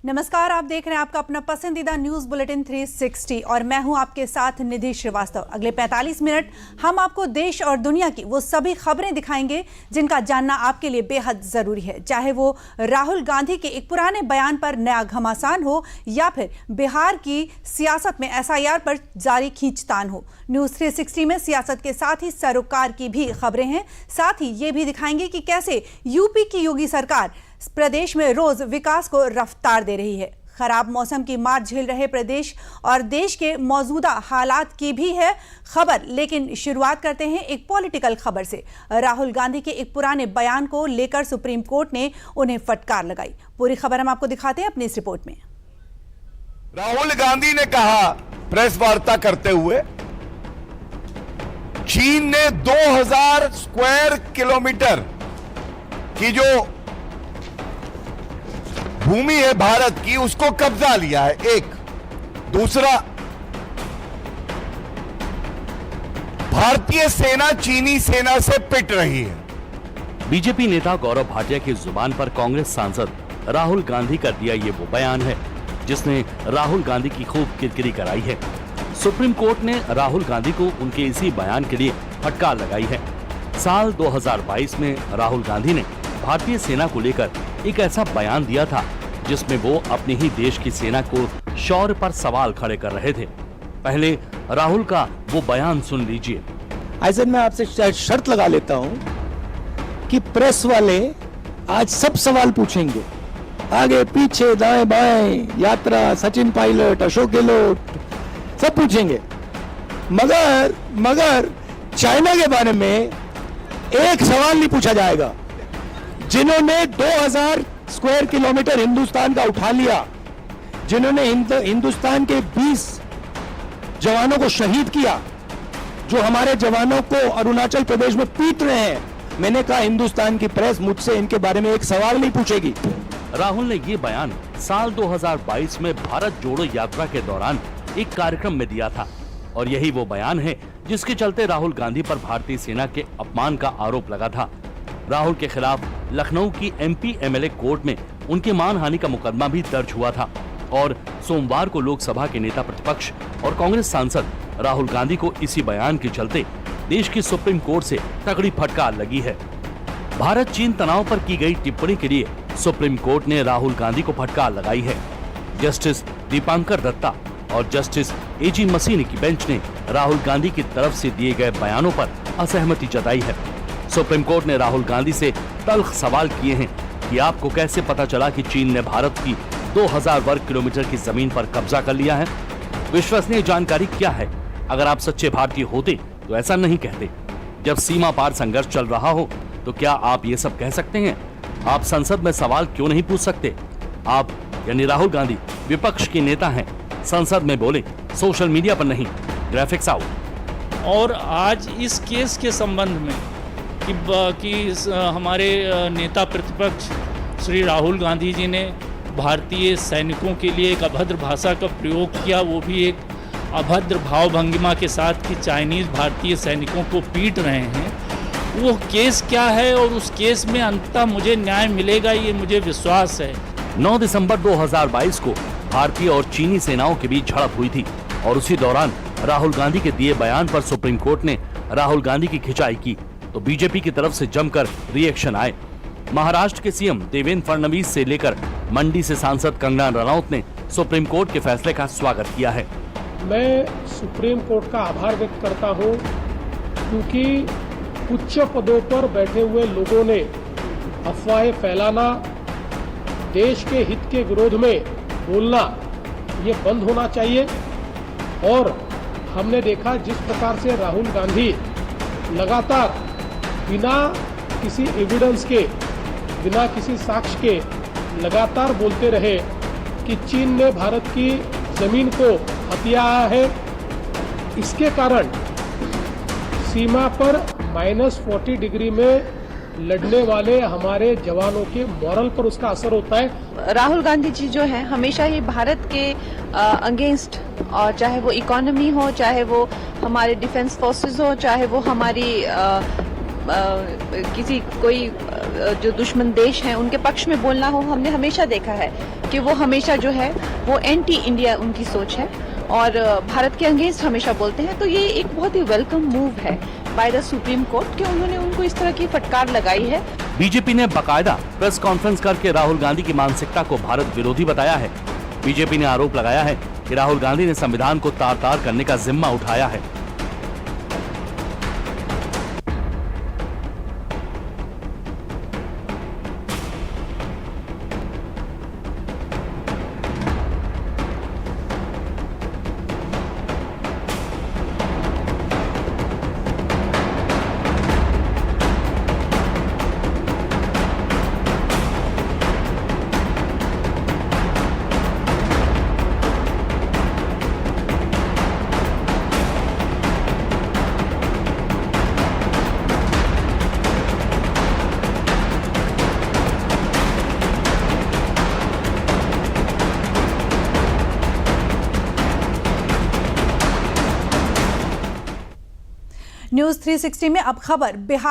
नमस्कार, आप देख रहे हैं आपका अपना पसंदीदा न्यूज बुलेटिन 360 और मैं हूं आपके साथ निधि श्रीवास्तव। अगले 45 मिनट हम आपको देश और दुनिया की वो सभी खबरें दिखाएंगे जिनका जानना आपके लिए बेहद जरूरी है, चाहे वो राहुल गांधी के एक पुराने बयान पर नया घमासान हो या फिर बिहार की सियासत में SIR पर जारी खींचतान हो। न्यूज 360 में सियासत के साथ ही सरोकार की भी खबरें हैं, साथ ही ये भी दिखाएंगे कि कैसे यूपी की योगी सरकार प्रदेश में रोज विकास को रफ्तार दे रही है। खराब मौसम की मार झेल रहे प्रदेश और देश के मौजूदा हालात की भी है खबर, लेकिन शुरुआत करते हैं एक पॉलिटिकल खबर से। राहुल गांधी के एक पुराने बयान को लेकर सुप्रीम कोर्ट ने उन्हें फटकार लगाई। पूरी खबर हम आपको दिखाते हैं अपनी इस रिपोर्ट में। राहुल गांधी ने कहा प्रेस वार्ता करते हुए, चीन ने 2000 स्क्वायर किलोमीटर की जो भूमि है भारत की उसको कब्जा लिया है। एक दूसरा, भारतीय सेना चीनी सेना से पिट रही है। बीजेपी नेता गौरव भाटिया की जुबान पर कांग्रेस सांसद राहुल गांधी का दिया ये वो बयान है जिसने राहुल गांधी की खूब किरकिरी कराई है। सुप्रीम कोर्ट ने राहुल गांधी को उनके इसी बयान के लिए फटकार लगाई है। साल 2022 में राहुल गांधी ने भारतीय सेना को लेकर एक ऐसा बयान दिया था जिसमें वो अपने ही देश की सेना को शौर्य पर सवाल खड़े कर रहे थे। पहले राहुल का वो बयान सुन लीजिए। ऐसे मैं आपसे शर्त लगा लेता हूं कि प्रेस वाले आज सब सवाल पूछेंगे, आगे पीछे दाएं बाएं, यात्रा, सचिन पायलट, अशोक गहलोत, सब पूछेंगे। मगर चाइना के बारे में एक सवाल नहीं पूछा जाएगा। जिन्होंने 2000 स्क्वायर किलोमीटर हिंदुस्तान का उठा लिया, जिन्होंने हिंदुस्तान के 20 जवानों को शहीद किया, जो हमारे जवानों को अरुणाचल प्रदेश में पीट रहे हैं, मैंने कहा हिंदुस्तान की प्रेस मुझसे इनके बारे में एक सवाल नहीं पूछेगी। राहुल ने ये बयान साल 2022 में भारत जोड़ो यात्रा के दौरान एक कार्यक्रम में दिया था और यही वो बयान है जिसके चलते राहुल गांधी पर भारतीय सेना के अपमान का आरोप लगा था। राहुल के खिलाफ लखनऊ की MP MLA कोर्ट में उनके मानहानि का मुकदमा भी दर्ज हुआ था और सोमवार को लोकसभा के नेता प्रतिपक्ष और कांग्रेस सांसद राहुल गांधी को इसी बयान के चलते देश की सुप्रीम कोर्ट से तगड़ी फटकार लगी है। भारत चीन तनाव पर की गई टिप्पणी के लिए सुप्रीम कोर्ट ने राहुल गांधी को फटकार लगाई है। जस्टिस दीपांकर दत्ता और जस्टिस AG मसीनी की बेंच ने राहुल गांधी की तरफ से दिए गए बयानों पर असहमति जताई है। सुप्रीम कोर्ट ने राहुल गांधी से तल्ख सवाल किए हैं कि आपको कैसे पता चला कि चीन ने भारत की 2000 वर्ग किलोमीटर की जमीन पर कब्जा कर लिया है? विश्वसनीय जानकारी क्या है? अगर आप सच्चे भारतीय होते तो ऐसा नहीं कहते। जब सीमा पार संघर्ष चल रहा हो तो क्या आप ये सब कह सकते हैं? आप संसद में सवाल क्यों नहीं पूछ सकते? आप यानी राहुल गांधी विपक्ष के नेता हैं, संसद में बोले, सोशल मीडिया पर नहीं। Graphics out. और आज इस केस के संबंध में कि हमारे नेता प्रतिपक्ष श्री राहुल गांधी जी ने भारतीय सैनिकों के लिए एक अभद्र भाषा का प्रयोग किया, वो भी एक अभद्र भाव भंगिमा के साथ कि चाइनीज़ भारतीय सैनिकों को पीट रहे हैं। वो केस क्या है और उस केस में अंततः मुझे न्याय मिलेगा, ये मुझे विश्वास है। 9 दिसंबर 2022 को भारतीय और चीनी सेनाओं के बीच झड़प हुई थी और उसी दौरान राहुल गांधी के दिए बयान पर सुप्रीम कोर्ट ने राहुल गांधी की खिंचाई की तो बीजेपी की तरफ से जमकर रिएक्शन आए। महाराष्ट्र के CM देवेंद्र फडणवीस से लेकर मंडी से सांसद कंगना रनौत ने सुप्रीम कोर्ट के फैसले का स्वागत किया है। मैं सुप्रीम कोर्ट का आभार व्यक्त करता हूं क्योंकि उच्च पदों पर बैठे हुए लोगों ने अफवाहें फैलाना, देश के हित के विरोध में बोलना, ये बंद होना चाहिए। और हमने देखा जिस प्रकार से राहुल गांधी लगातार बिना किसी एविडेंस के, बिना किसी साक्ष्य के लगातार बोलते रहे कि चीन ने भारत की जमीन को हथिया है। इसके कारण सीमा पर -40 डिग्री में लड़ने वाले हमारे जवानों के मॉरल पर उसका असर होता है। राहुल गांधी जी जो हैं हमेशा ही भारत के अगेंस्ट, और चाहे वो इकोनॉमी हो, चाहे वो हमारे डिफेंस फोर्सेस हो, चाहे वो हमारी किसी कोई जो दुश्मन देश हैं उनके पक्ष में बोलना हो, हमने हमेशा देखा है। कि वो हमेशा जो है वो एंटी इंडिया उनकी सोच है और भारत के अगेंस्ट हमेशा बोलते हैं। तो ये एक बहुत ही वेलकम मूव है बाय द सुप्रीम कोर्ट कि उन्होंने उनको इस तरह की फटकार लगाई है। बीजेपी ने बाकायदा प्रेस कॉन्फ्रेंस करके राहुल गांधी की मानसिकता को भारत विरोधी बताया है। बीजेपी ने आरोप लगाया है कि राहुल गांधी ने संविधान को तार-तार करने का जिम्मा उठाया है। न्यूज 360 में अब खबर बिहार